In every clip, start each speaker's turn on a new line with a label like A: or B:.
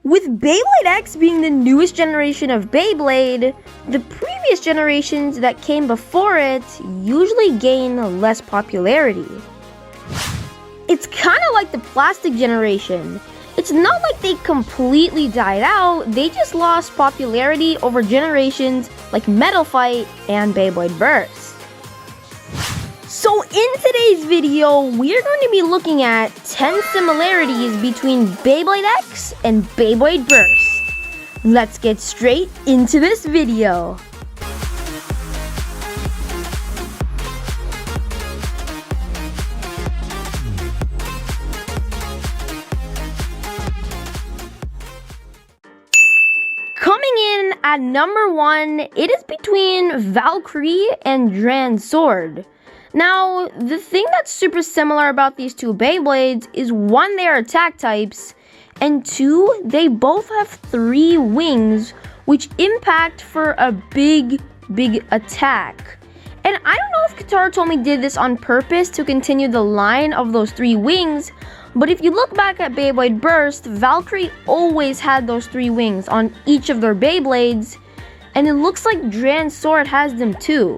A: With Beyblade X being the newest generation of Beyblade, the previous generations that came before it usually gain less popularity. It's kind of like the plastic generation. It's not like they completely died out, they just lost popularity over generations like Metal Fight and Beyblade Burst. So in today's video, we're going to be looking at 10 similarities between Beyblade X and Beyblade Burst. Let's get straight into this video. Coming in at number 1, it is between Valkyrie and Dran's sword. Now, the thing that's super similar about these two Beyblades is 1, they are attack types, and 2, they both have 3 wings, which impact for a big attack. And I don't know if Katara Tomy did this on purpose to continue the line of those 3 wings, but if you look back at Beyblade Burst, Valkyrie always had those 3 wings on each of their Beyblades, and it looks like Dran's sword has them too.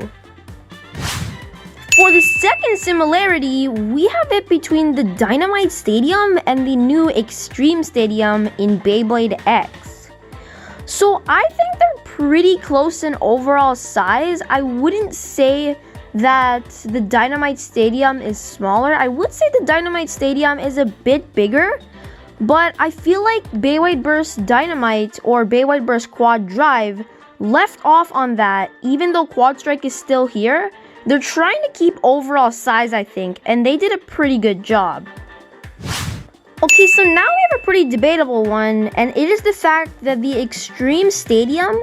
A: For the second similarity, we have it between the Dynamite Stadium and the new Extreme Stadium in Beyblade X. So I think they're pretty close in overall size. I wouldn't say that the Dynamite Stadium is smaller. I would say the Dynamite Stadium is a bit bigger, but I feel like Beyblade Burst Dynamite or Beyblade Burst Quad Drive left off on that. Even though Quad Strike is still here, they're trying to keep overall size, I think, and they did a pretty good job. Okay, so now we have a pretty debatable one, and it is the fact that the Extreme Stadium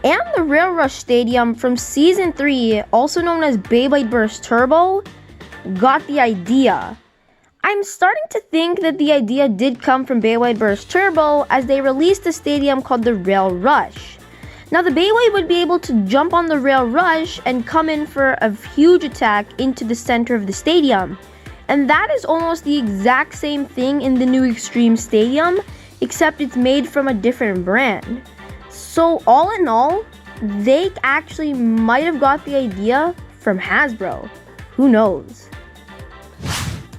A: and the Rail Rush Stadium from Season 3, also known as Beyblade Burst Turbo, got the idea. I'm starting to think that the idea did come from Beyblade Burst Turbo as they released a stadium called the Rail Rush. Now the Beyblade would be able to jump on the Rail Rush and come in for a huge attack into the center of the stadium. And that is almost the exact same thing in the new Extreme Stadium, except it's made from a different brand. So all in all, they actually might have got the idea from Hasbro. Who knows?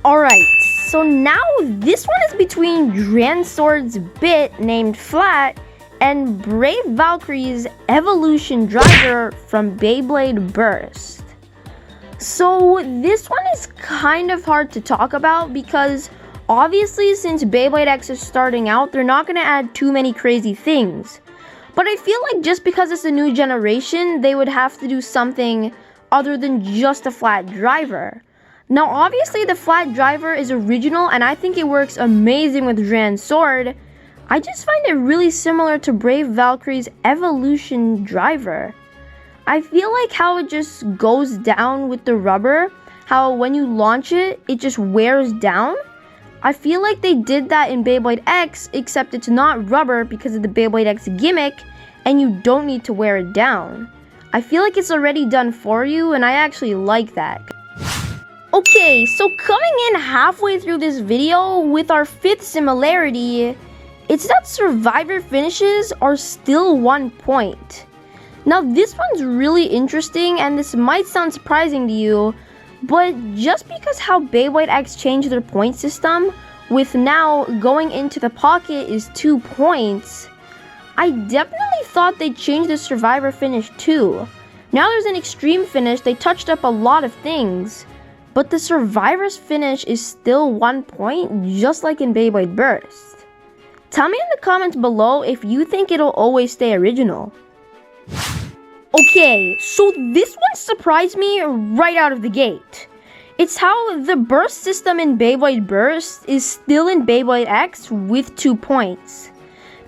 A: Alright, so now this one is between Dran's sword's bit named Flat and Brave Valkyrie's Evolution Driver from Beyblade Burst. So this one is kind of hard to talk about because obviously since Beyblade X is starting out, they're not going to add too many crazy things. But I feel like just because it's a new generation, they would have to do something other than just a flat driver. Now obviously the flat driver is original and I think it works amazing with Dran's sword. I just find it really similar to Brave Valkyrie's Evolution Driver. I feel like how it just goes down with the rubber, how when you launch it, it just wears down. I feel like they did that in Beyblade X, except it's not rubber because of the Beyblade X gimmick, and you don't need to wear it down. I feel like it's already done for you, and I actually like that. Okay, so coming in halfway through this video with our 5th similarity, it's that survivor finishes are still 1 point. Now this one's really interesting and this might sound surprising to you, but just because how Beyblade X changed their point system, with now going into the pocket is 2 points, I definitely thought they'd change the survivor finish too. Now there's an extreme finish, they touched up a lot of things, but the survivor's finish is still 1 point just like in Beyblade Burst. Tell me in the comments below if you think it'll always stay original. Okay, so this one surprised me right out of the gate. It's how the burst system in Beyblade Burst is still in Beyblade X with 2 points.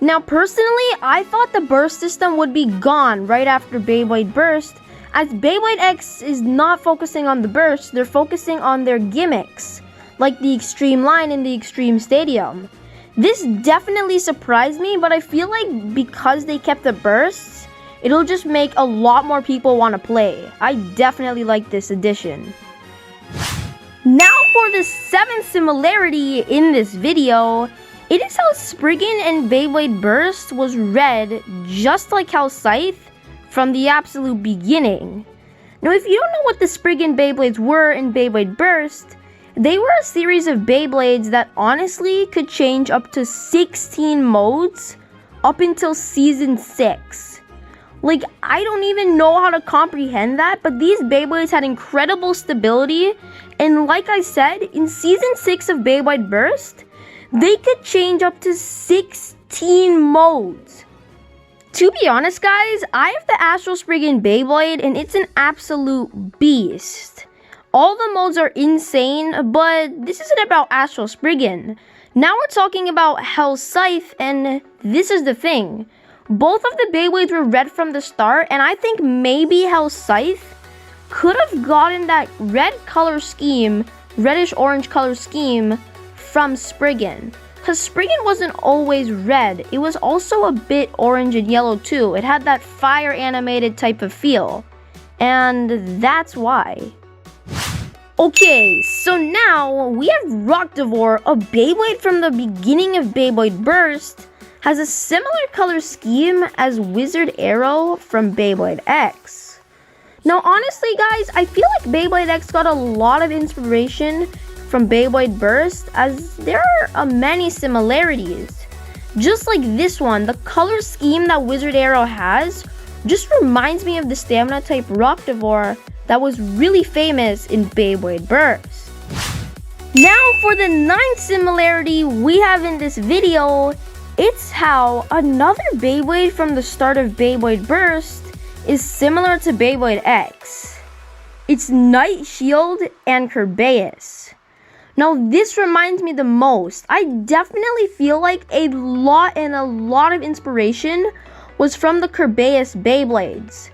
A: Now personally, I thought the burst system would be gone right after Beyblade Burst, as Beyblade X is not focusing on the burst, they're focusing on their gimmicks, like the Extreme Line in the Extreme Stadium. This definitely surprised me, but I feel like because they kept the bursts, it'll just make a lot more people want to play. I definitely like this addition. Now for the 7th similarity in this video, It is how Spriggan and Beyblade Burst was red, just like how Scythe from the absolute beginning. Now, if you don't know what the Spriggan Beyblades were in Beyblade Burst, they were a series of Beyblades that honestly could change up to 16 modes up until Season 6. Like, I don't even know how to comprehend that, but these Beyblades had incredible stability, and like I said, in Season 6 of Beyblade Burst, they could change up to 16 modes. To be honest, guys, I have the Astral Spriggan Beyblade, and it's an absolute beast. All the modes are insane, but this isn't about Astral Spriggan. Now we're talking about Hell Scythe, and this is the thing. Both of the Beyblades were red from the start, and I think maybe Hell Scythe could have gotten that red color scheme, reddish-orange color scheme, from Spriggan. Because Spriggan wasn't always red, it was also a bit orange and yellow too. It had that fire animated type of feel. And that's why. Okay, so now we have Rocktivore, a Beyblade from the beginning of Beyblade Burst, has a similar color scheme as Wizard Arrow from Beyblade X. Now honestly guys, I feel like Beyblade X got a lot of inspiration from Beyblade Burst, as there are many similarities. Just like this one, the color scheme that Wizard Arrow has just reminds me of the stamina type Rocktivore that was really famous in Beyblade Burst. Now for the 9th similarity we have in this video, it's how another Beyblade from the start of Beyblade Burst is similar to Beyblade X. It's Night Shield and Kerbeus. Now this reminds me the most. I definitely feel like a lot of inspiration was from the Kerbeus Beyblades.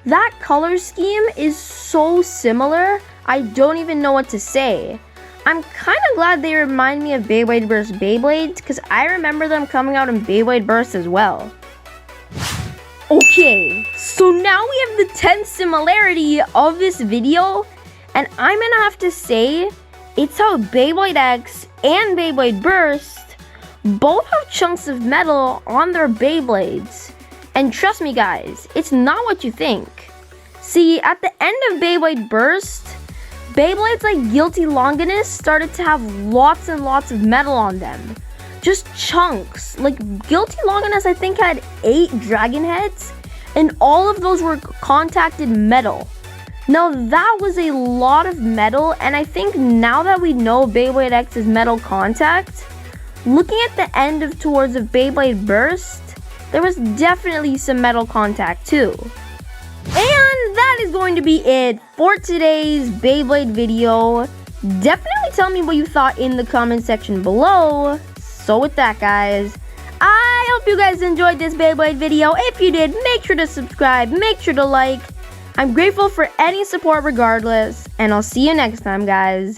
A: That color scheme is so similar, I don't even know what to say. I'm kind of glad they remind me of Beyblade Burst Beyblades, because I remember them coming out in Beyblade Burst as well. Okay, so now we have the 10th similarity of this video, and I'm gonna have to say, it's how Beyblade X and Beyblade Burst both have chunks of metal on their Beyblades. And trust me guys, it's not what you think. See, at the end of Beyblade Burst, Beyblades like Guilty Longinus started to have lots and lots of metal on them. Just chunks. Like Guilty Longinus I think had 8 dragon heads, and all of those were contacted metal. Now that was a lot of metal, and I think now that we know Beyblade X is metal contact, looking at the end of towards of Beyblade Burst, there was definitely some metal contact too. And that is going to be it for today's Beyblade video. Definitely tell me what you thought in the comment section below. So with that guys, I hope you guys enjoyed this Beyblade video. If you did, make sure to subscribe, make sure to like. I'm grateful for any support regardless, and I'll see you next time guys.